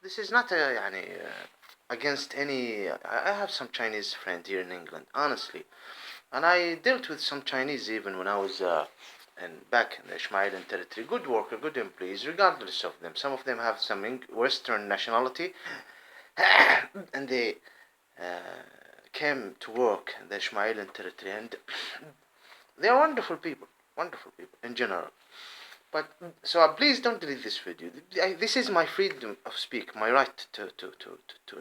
this is not against any. I have some Chinese friend here in England, honestly, and I dealt with some Chinese even when I was back in the Ismailan territory. Good worker, good employees, regardless of them. Some of them have some Western nationality, and they came to work in the Ismailan territory, and they are wonderful people in general. But so please don't delete this video. This is my freedom of speak, my right to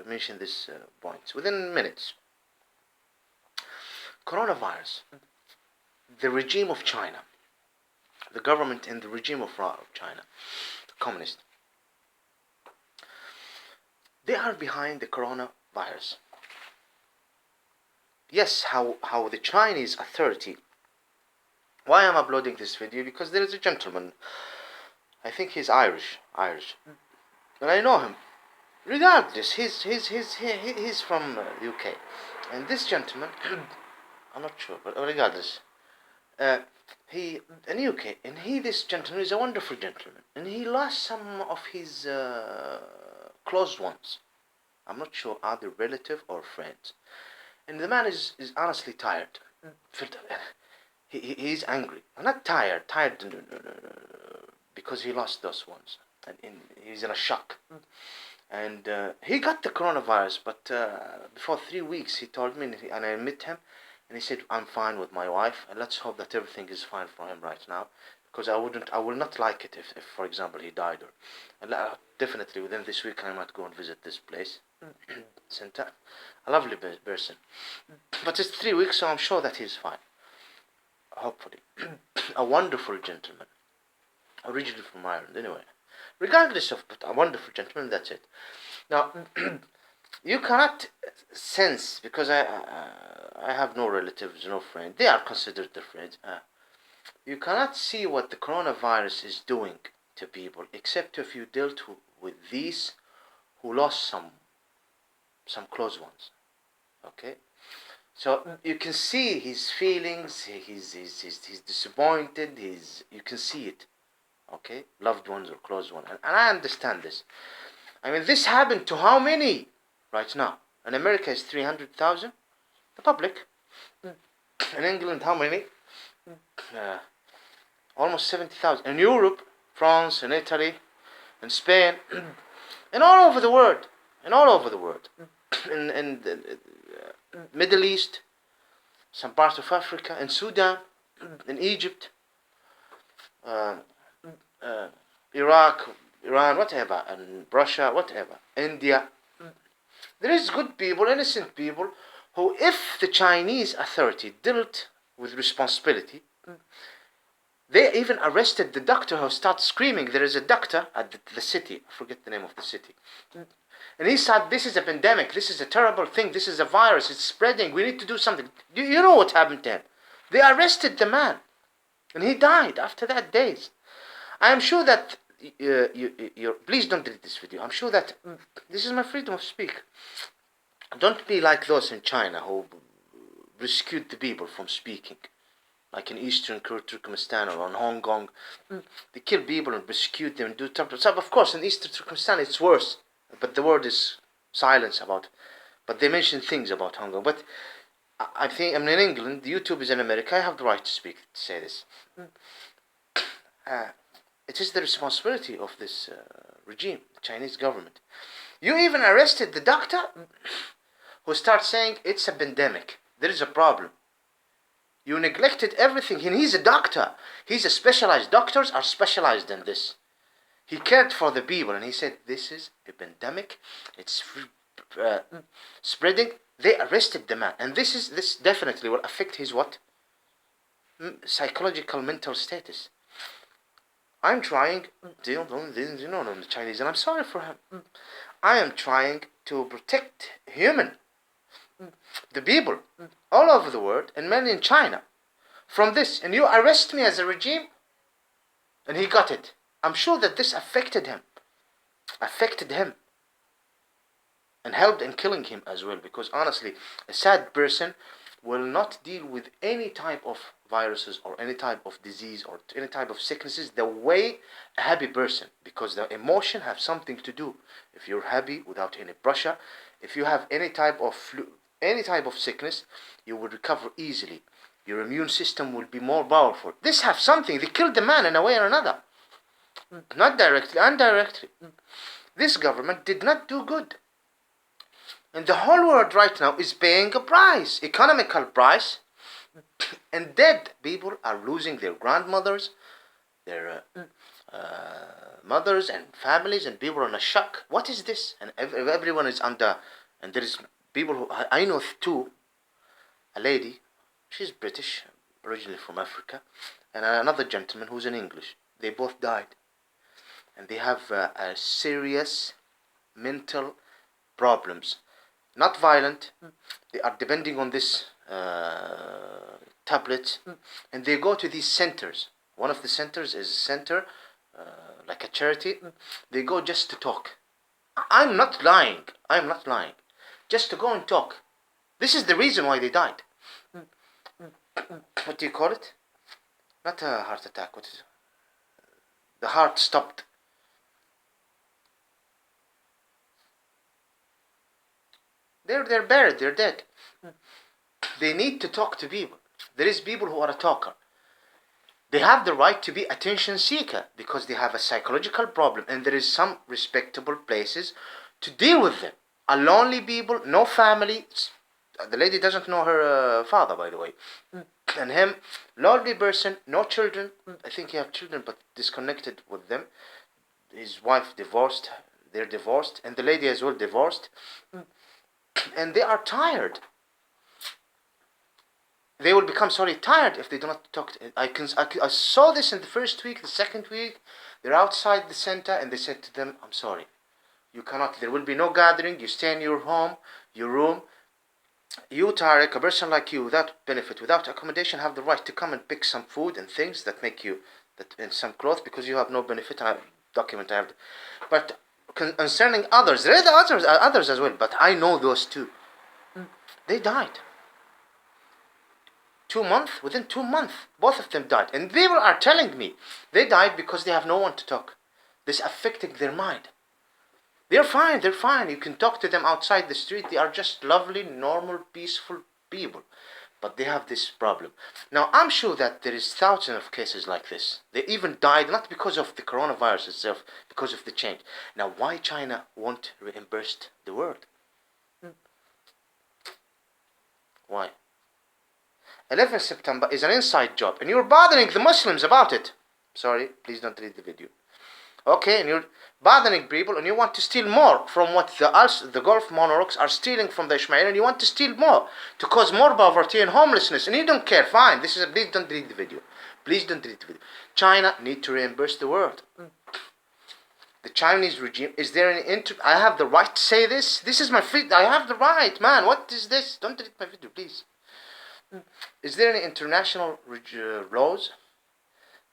mention this points within minutes. Coronavirus, the regime of China, the government and the regime of China, the communist, they are behind the coronavirus. Yes, how the Chinese authority. Why I'm uploading this video? Because there is a gentleman. I think he's Irish, and I know him. Regardless, he's from UK, and this gentleman, I'm not sure, but regardless, he in UK, and this gentleman is a wonderful gentleman, and he lost some of his close ones. I'm not sure are they relative or friends, and the man is honestly tired. He's angry. I'm not tired, because he lost those ones, and he's in a shock. And he got the coronavirus, but before 3 weeks he told me, and I met him, and he said, I'm fine with my wife, and let's hope that everything is fine for him right now, because I will not like it if for example, he died, or and, definitely within this week I might go and visit this place, center, a lovely person, but it's 3 weeks, so I'm sure that he's fine, hopefully. A wonderful gentleman, originally from Ireland, anyway. Regardless of, but a wonderful gentleman, that's it. Now, you cannot sense, because I have no relatives, no friends. They are considered their friends. You cannot see what the coronavirus is doing to people, except if you dealt with these who lost some close ones. Okay, so you can see his feelings. He's disappointed. You can see it. Okay, loved ones or close ones, and I understand this. I mean, this happened to how many right now? In America, it's 300,000. The public. In England, how many? Almost 70,000. In Europe, France, and Italy, and Spain, and all over the world. In the Middle East, some parts of Africa, in Sudan, in Egypt. Iraq, Iran, whatever, and Russia, whatever, India. There is good people, innocent people, who, if the Chinese authority dealt with responsibility, they even arrested the doctor who started screaming. There is a doctor at the city, I forget the name of the city, and he said, this is a pandemic, this is a terrible thing, this is a virus, it's spreading, we need to do something. You know what happened to him? They arrested the man, and he died after that days. I am sure that please don't delete this video. I'm sure that this is my freedom of speak. Don't be like those in China who rescued the people from speaking, like in Eastern Turkmenistan or in Hong Kong. They kill people and rescue them and do stuff. Of course, in Eastern Turkmenistan it's worse, but the word is silence about it. But they mention things about Hong Kong. But I think I'm in England. YouTube is in America. I have the right to speak, to say this. It is the responsibility of this regime, the Chinese government. You even arrested the doctor who starts saying it's a pandemic. There is a problem. You neglected everything. And he's a doctor. He's a specialized. Doctors are specialized in this. He cared for the people, and he said, this is a pandemic. It's spreading. They arrested the man. And this definitely will affect his what? Psychological, mental status. I'm trying, the Chinese, and I'm sorry for him. I am trying to protect the people, all over the world, and mainly in China, from this. And you arrest me as a regime, and he got it. I'm sure that this affected him, and helped in killing him as well. Because honestly, a sad person will not deal with any type of viruses or any type of disease or any type of sicknesses the way a happy person, because the emotion have something to do. If you're happy without any pressure, if you have any type of flu, any type of sickness, you will recover easily. Your immune system will be more powerful. This have something. They killed the man in a way or another. Not directly, indirectly. This government did not do good. And the whole world right now is paying a price, economical price, and dead people are losing their grandmothers, their mothers and families, and people are in a shock. What is this? And everyone is under, and there is people who, I know too, a lady, she's British, originally from Africa, and another gentleman who's in English. They both died. And they have a serious mental problems. Not violent. They are depending on this tablet, and they go to these centers. One of the centers is a center, like a charity. They go just to talk. I'm not lying. I'm not lying. Just to go and talk. This is the reason why they died. What do you call it? Not a heart attack. What is it? The heart stopped. They're buried, they're dead. They need to talk to people. There is people who are a talker. They have the right to be attention seeker because they have a psychological problem, and there is some respectable places to deal with them. A lonely people, no family. The lady doesn't know her father, by the way. And him, lonely person, no children. I think he have children, but disconnected with them. His wife divorced. They're divorced, and the lady as well divorced. And they are tired. They will become tired if they do not talk to. I saw this in the first week, the second week. They're outside the center, and they said to them, "I'm sorry, you cannot. There will be no gathering. You stay in your home, your room. You, Tarek, a person like you, without benefit, without accommodation, have the right to come and pick some food and things that make you and some clothes because you have no benefit." And I document I have, but concerning others, there are others as well, but I know those two. They died. 2 months, within 2 months, both of them died. And people are telling me they died because they have no one to talk. This affecting their mind. They're fine. You can talk to them outside the street. They are just lovely, normal, peaceful people. But they have this problem. Now, I'm sure that there is thousands of cases like this. They even died not because of the coronavirus itself, because of the change. Now, why China won't reimburse the world? Why? 11 September is an inside job, and you're bothering the Muslims about it. Sorry, please don't read the video. Okay, and you're bothering people, and you want to steal more from what the Gulf monarchs are stealing from the Ismail, and you want to steal more to cause more poverty and homelessness, and you don't care. Fine, please don't read the video. Please don't read the video. China need to reimburse the world. The Chinese regime, is there any I have the right to say this? This is my freedom. I have the right, man. What is this? Don't read my video, please. Is there any international laws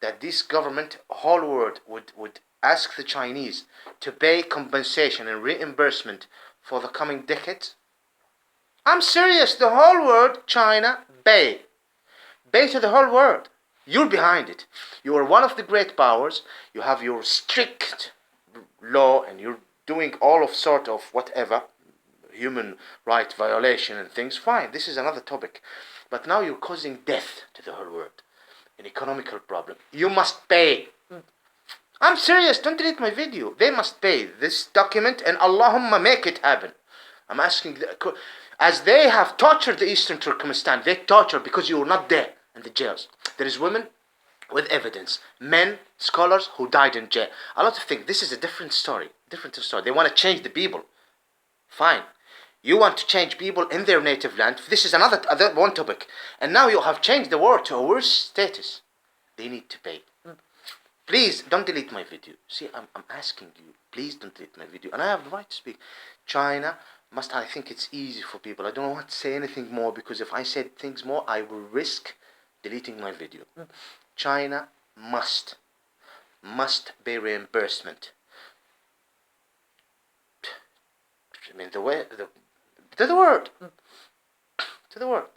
that this government, whole world, would ask the Chinese to pay compensation and reimbursement for the coming decades? I'm serious. The whole world, China, pay to the whole world. You're behind it. You are one of the great powers. You have your strict law, and you're doing all of sort of whatever human right violation and things. Fine, this is another topic. But now you're causing death to the whole world, an economical problem. You must pay. I'm serious. Don't delete my video. They must pay this document, and Allahumma make it happen. I'm asking, as they have tortured the Eastern Turkmenistan, they torture because you were not there in the jails. There is women with evidence, men, scholars who died in jail. A lot of things. This is a different story. They want to change the people. Fine. You want to change people in their native land. This is another one topic. And now you have changed the world to a worse status. They need to pay. Please don't delete my video. See, I'm asking you. Please don't delete my video. And I have the right to speak. China must, I think it's easy for people. I don't want to say anything more, because if I said things more, I will risk deleting my video. China must pay reimbursement. I mean, the word to the world.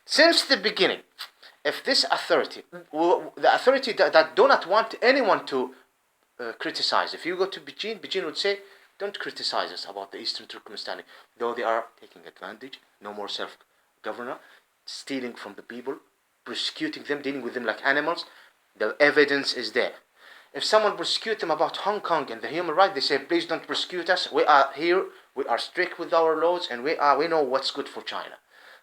Since the beginning, if this authority, the authority that do not want anyone to criticize, if you go to Beijing would say, don't criticize us about the Eastern Turkmenistan, though they are taking advantage, no more self-governor, stealing from the people, persecuting them, dealing with them like animals. The evidence is there. If someone persecute them about Hong Kong and the human rights, they say, please don't persecute us. We are here. We are strict with our laws, and we know what's good for China.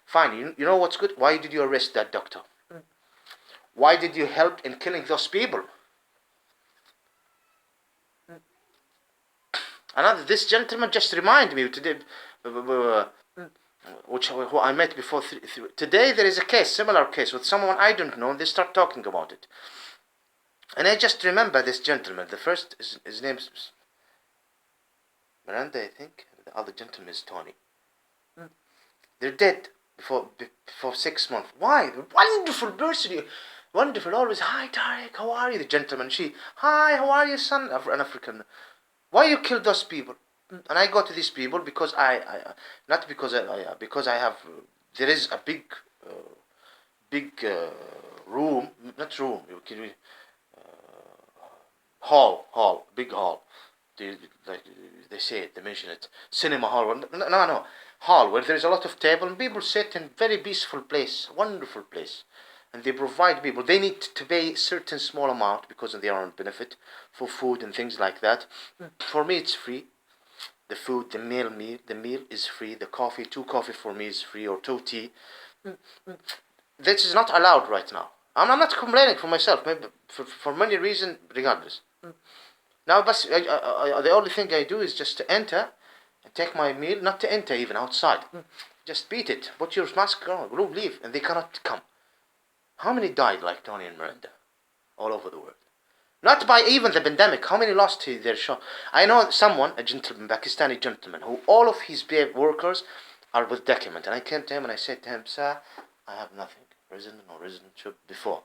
Fine. You know what's good? Why did you arrest that doctor? Why did you help in killing those people? Another, this gentleman just reminded me today, who I met before. Today there is a case, similar case, with someone I don't know, and they start talking about it. And I just remember this gentleman. The first, his name is Miranda, I think. The other gentleman is Tony. They're dead before 6 months. Why? Wonderful person. Wonderful. Always, hi Tariq, how are you? The gentleman. She, hi, how are you, son? An African. Why you killed those people? And I go to these people because not because I have. There is a big room, not room. Hall, big hall. They say it, they mention it. Cinema hall. No. Hall where there is a lot of table and people sit in very peaceful place, wonderful place. And they provide people. They need to pay certain small amount because of their own benefit for food and things like that. For me, it's free. The food, the meal is free. The coffee, 2 coffee for me is free, or 2 tea. This is not allowed right now. I'm not complaining for myself, maybe for many reasons, regardless. Now, but the only thing I do is just to enter and take my meal, not to enter even outside. Just beat it, put your mask on, leave, and they cannot come. How many died like Tony and Miranda all over the world? Not by even the pandemic. How many lost their shop? I know someone, a gentleman, Pakistani gentleman, who all of his workers are with document. And I came to him and I said to him, sir, I have nothing, resident or residentship before.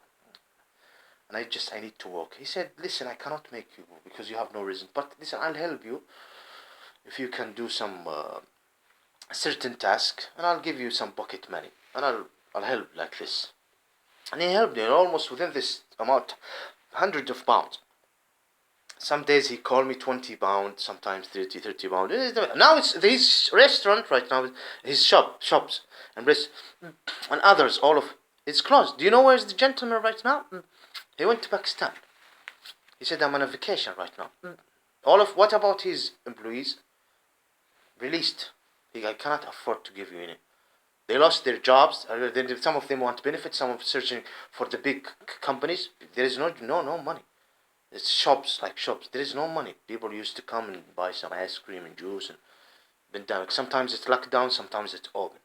And I need to work. He said, listen, I cannot make you because you have no reason. But listen, I'll help you if you can do some certain task, and I'll give you some pocket money, and I'll help like this. And he helped me almost within this amount, hundreds of pounds. Some days he called me 20 pounds, sometimes 30 pounds. Now it's his restaurant right now, his shops and others, all of it's closed. Do you know where's the gentleman right now? He went to Pakistan. He said, I'm on a vacation right now. What about his employees? Released. I cannot afford to give you any. They lost their jobs. Some of them want benefits. Some of searching for the big companies. There is no money. It's shops. There is no money. People used to come and buy some ice cream and juice and Pendamic. Sometimes it's locked down. Sometimes it's open.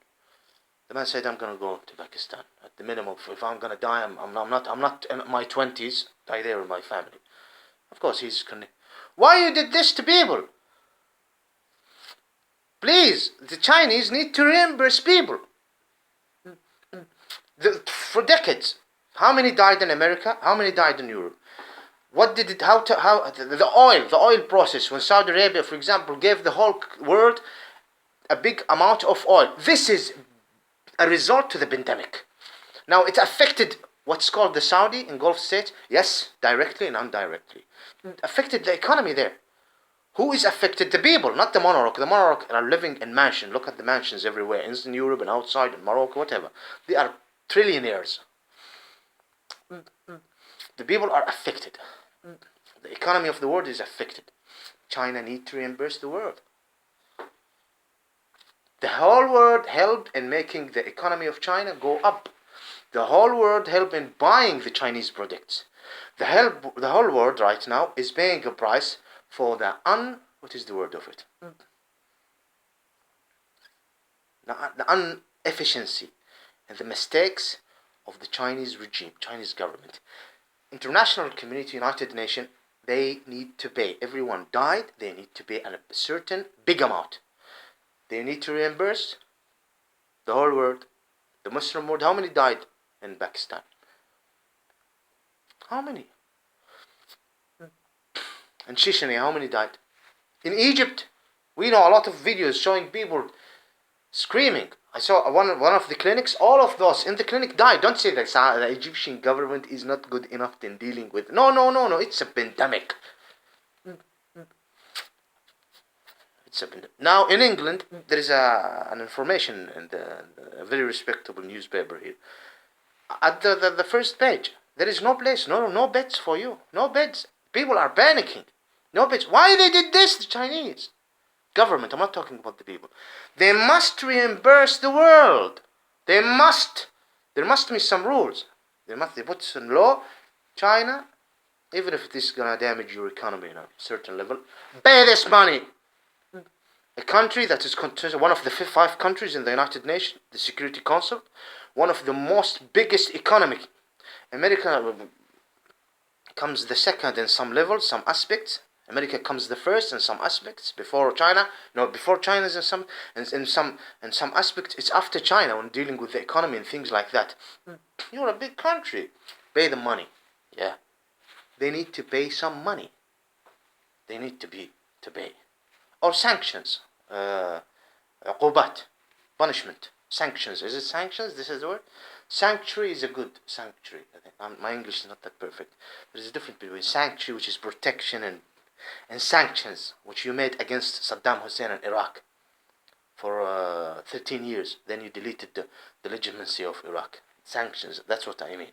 The man said, I'm gonna go to Pakistan. At the minimum, if I'm gonna die, I'm not in my 20s. Die there with my family. Of course, he's connected. Why you did this to people? Please, the Chinese need to reimburse people. For decades, how many died in America? How many died in Europe? What did it? How the oil process? When Saudi Arabia, for example, gave the whole world a big amount of oil. This is a result to the pandemic. Now it affected what's called the Saudi and Gulf states. Yes, directly and indirectly, affected the economy there. Who is affected? The people, not the monarch. The monarch are living in mansions. Look at the mansions everywhere, in Europe and outside, in Morocco, whatever. They are trillionaires. The people are affected. The economy of the world is affected. China needs to reimburse the world. The whole world helped in making the economy of China go up. The whole world helped in buying the Chinese products. The whole world right now is paying a price for the what is the word of it? The inefficiency and the mistakes of the Chinese regime, Chinese government. International community, United Nations, they need to pay. Everyone died, they need to pay a certain big amount. They need to reimburse the whole world, the Muslim world. How many died in Pakistan? How many? In Chechnya, how many died? In Egypt, we know a lot of videos showing people screaming. I saw one of the clinics. All of those in the clinic died. Don't say that the Egyptian government is not good enough in dealing with. No, no, no, no. It's a pandemic. It's a pandemic. Now in England, there is an information in a very respectable newspaper here. At the first page, there is no place, no beds for you, no beds. People are panicking. No beds. Why they did this? The Chinese government. I'm not talking about the people. They must reimburse the world. They must. There must be some rules. They put some law. China, even if it is gonna damage your economy in a certain level, pay this money. A country that is one of the five countries in the United Nations, the Security Council, one of the most biggest economic. America comes the second in some levels, some aspects. America comes the first in some aspects before China. No, before China is in some aspects. It's after China when dealing with the economy and things like that. You're a big country. Pay the money. Yeah, they need to pay some money. They need to pay. Or sanctions. عقوبات. Punishment. Sanctions. Is it sanctions? This is the word. Sanctuary is a good sanctuary. I think my English is not that perfect. There's a difference between sanctuary, which is protection, and sanctions, which you made against Saddam Hussein in Iraq for 13 years. Then you deleted the legitimacy of Iraq. Sanctions. That's what I mean.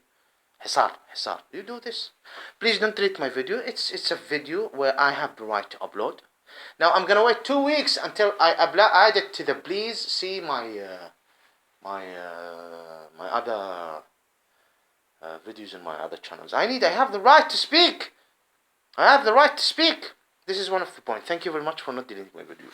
Hisar. You do this. Please don't delete my video. It's a video where I have the right to upload. Now I'm gonna wait 2 weeks until I add it to the please see my my other videos in my other channels. I have the right to speak. I have the right to speak. This is one of the points. Thank you very much for not deleting my video.